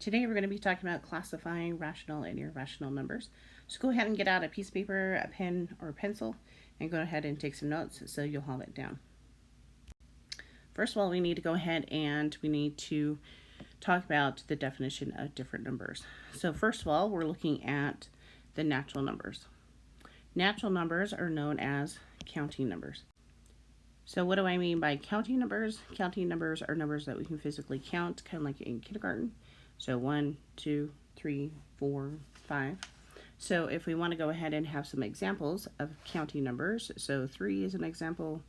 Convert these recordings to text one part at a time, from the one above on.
Today we're going to be talking about classifying rational and irrational numbers. So go ahead and get out a piece of paper, a pen, or a pencil, and go ahead and take some notes so you'll have it down. First of all, we need to go ahead and we need to talk about the definition of different numbers. So first of all, we're looking at the natural numbers. Natural numbers are known as counting numbers. So what do I mean by counting numbers? Counting numbers are numbers that we can physically count, kind of like in kindergarten. So 1, 2, 3, 4, 5. So if we want to go ahead and have some examples of counting numbers, so 3 is an example,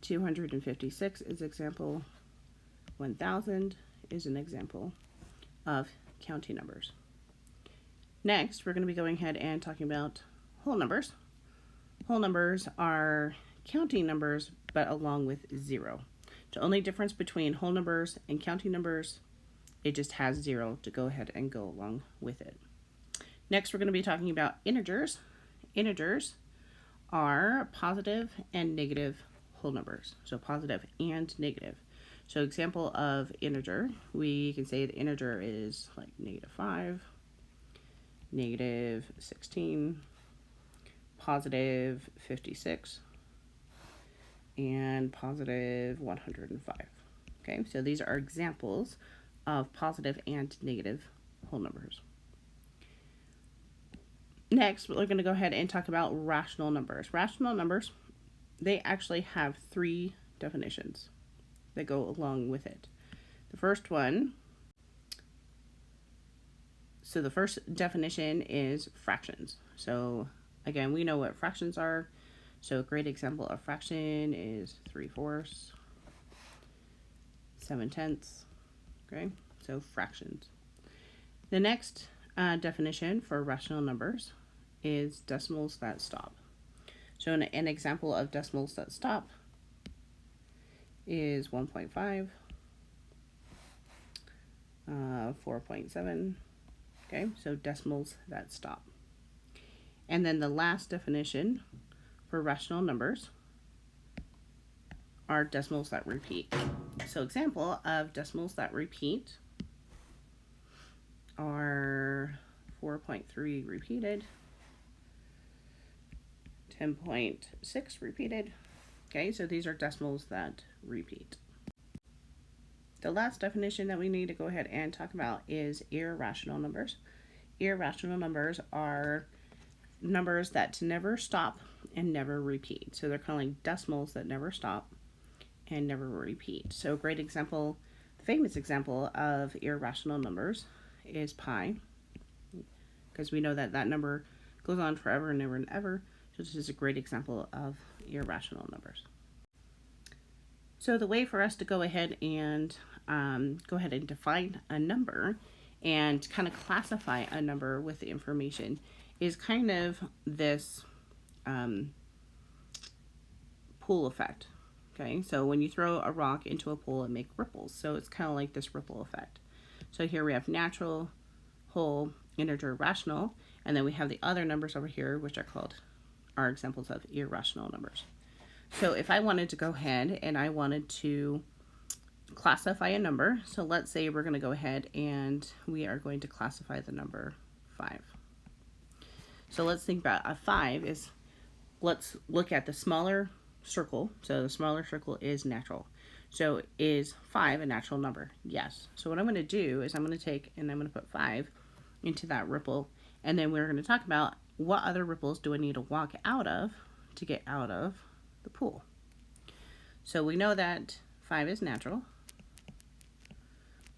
256 is an example, 1000 is an example of counting numbers. Next, we're going to be going ahead and talking about whole numbers. Whole numbers are counting numbers, but along with 0. The only difference between whole numbers and counting numbers, it just has 0 to go ahead and go along with it. Next, we're going to be talking about integers. Integers are positive and negative whole numbers. So positive and negative. So example of integer, we can say the integer is like -5, -16, positive 56, and positive 105. Okay, so these are examples of positive and negative whole numbers. Next, we're going to go ahead and talk about rational numbers. Rational numbers, they actually have 3 definitions that go along with it. The first one, so the first definition is fractions. So again, we know what fractions are. So a great example of fraction is 3/4, 7/10. Okay, so fractions. The next definition for rational numbers is decimals that stop. So an example of decimals that stop is 1.5, 4.7. Okay, so decimals that stop. And then the last definition for rational numbers are decimals that repeat. So example of decimals that repeat are 4.3 repeated, 10.6 repeated. Okay, so these are decimals that repeat. The last definition that we need to go ahead and talk about is irrational numbers. Irrational numbers are numbers that never stop and never repeat. So they're kind of like decimals that never stop and never repeat. So a great example, the famous example of irrational numbers is pi, because we know that that number goes on forever and ever and ever. So this is a great example of irrational numbers. So the way for us to go ahead and define a number and kind of classify a number with the information is kind of this pool effect. Okay, so when you throw a rock into a pool, it makes ripples. So it's kind of like this ripple effect. So here we have natural, whole, integer, rational, and then we have the other numbers over here, which are examples of irrational numbers. So if I wanted to go ahead and I wanted to classify a number, so let's say we're going to go ahead and we are going to classify the number 5. So let's think about a 5 is, let's look at the smaller circle. So the smaller circle is natural. So is 5 a natural number? Yes. So what I'm going to do is I'm going to take and I'm going to put 5 into that ripple, and then we're going to talk about what other ripples do I need to walk out of to get out of the pool. So we know that 5 is natural.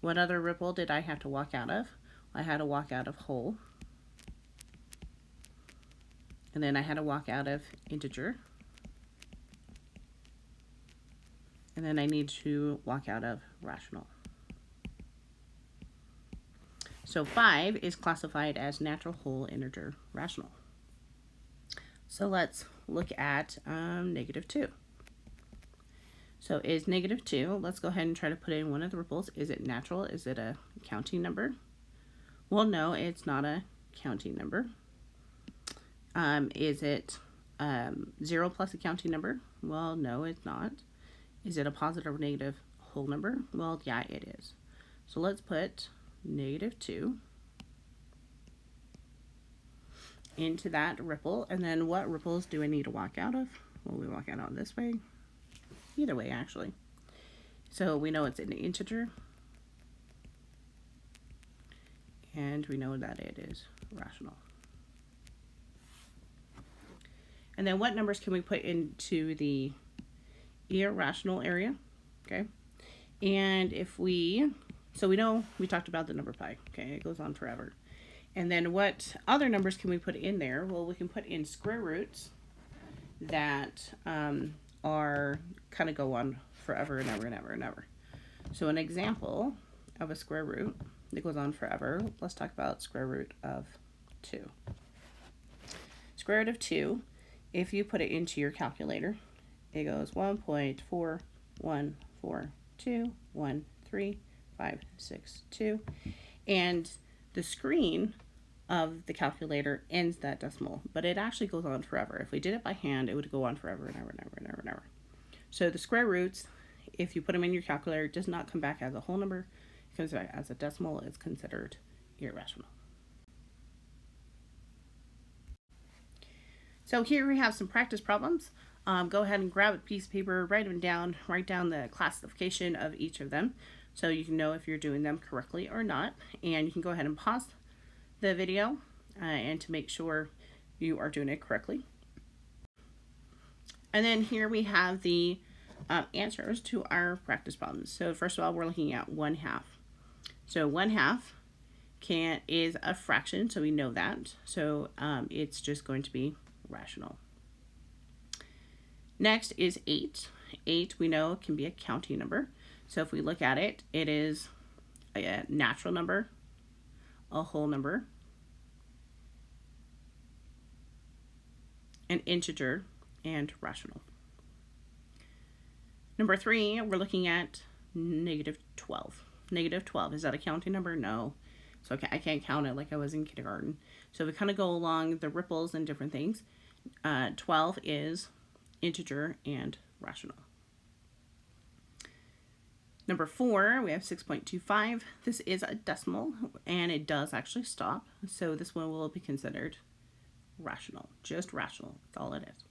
What other ripple did I have to walk out of? I had to walk out of whole. And then I had to walk out of integer. And then I need to walk out of rational. So 5 is classified as natural, whole, integer, rational. So let's look at -2. So is -2, let's go ahead and try to put in one of the ripples. Is it natural? Is it a counting number? Well, no, it's not a counting number. Is it 0 plus a counting number? Well, no, it's not. Is it a positive or negative whole number? Well, yeah, it is. So let's put -2 into that ripple. And then what ripples do I need to walk out of? Well, we walk out this way. Either way, actually. So we know it's an integer. And we know that it is rational. And then what numbers can we put into the irrational area? Okay. And if so we know we talked about the number pi. Okay, it goes on forever. And then what other numbers can we put in there? Well, we can put in square roots that are kind of go on forever and ever and ever and ever. So an example of a square root that goes on forever, let's talk about square root of 2. Square root of 2, if you put it into your calculator, it goes 1.414213562, and the screen of the calculator ends that decimal, but it actually goes on forever. If we did it by hand, it would go on forever and ever and ever and ever and ever. So the square roots, if you put them in your calculator, it does not come back as a whole number. It comes back as a decimal. It's considered irrational. So here we have some practice problems. Go ahead and grab a piece of paper, write them down, write down the classification of each of them so you can know if you're doing them correctly or not. And you can go ahead and pause the video and to make sure you are doing it correctly. And then here we have the answers to our practice problems. So first of all, we're looking at 1/2. So 1/2 is a fraction, so we know that. So it's just going to be rational. Next is 8. 8 we know can be a counting number. So if we look at it, it is a natural number, a whole number, an integer, and rational. Number 3, we're looking at -12. -12, is that a counting number? No. So I can't count it like I was in kindergarten. So we kind of go along the ripples and different things. 12 is integer and rational. Number 4, we have 6.25. This is a decimal, and it does actually stop. So this one will be considered rational, just rational. That's all it is.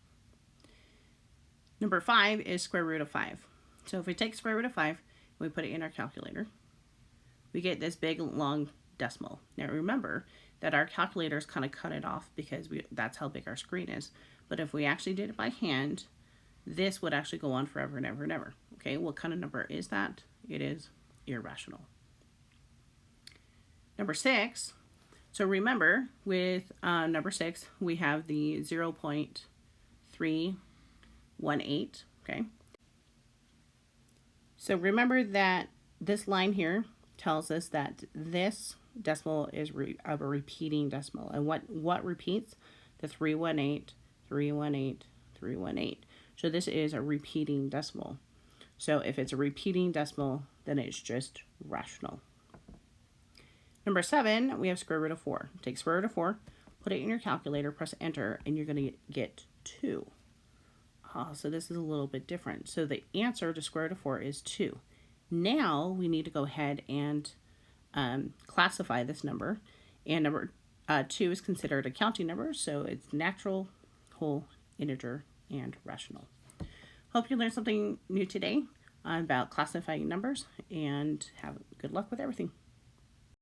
Number 5 is square root of 5. So if we take square root of 5 and we put it in our calculator, we get this big long decimal. Now remember that our calculators kind of cut it off because that's how big our screen is. But if we actually did it by hand, this would actually go on forever and ever and ever. Okay, what kind of number is that? It is irrational. Number 6. So remember, with number 6, we have the 0.318, okay? So remember that this line here tells us that this decimal is a repeating decimal. And what repeats? The 318, 318, 318. So this is a repeating decimal. So if it's a repeating decimal, then it's just rational. Number 7, we have square root of 4. Take square root of 4, put it in your calculator, press enter, and you're going to get 2. So this is a little bit different. So the answer to square root of 4 is 2. Now we need to go ahead and classify this number. And number 2 is considered a counting number, so it's natural, whole, integer, and rational. Hope you learned something new today about classifying numbers, and have good luck with everything.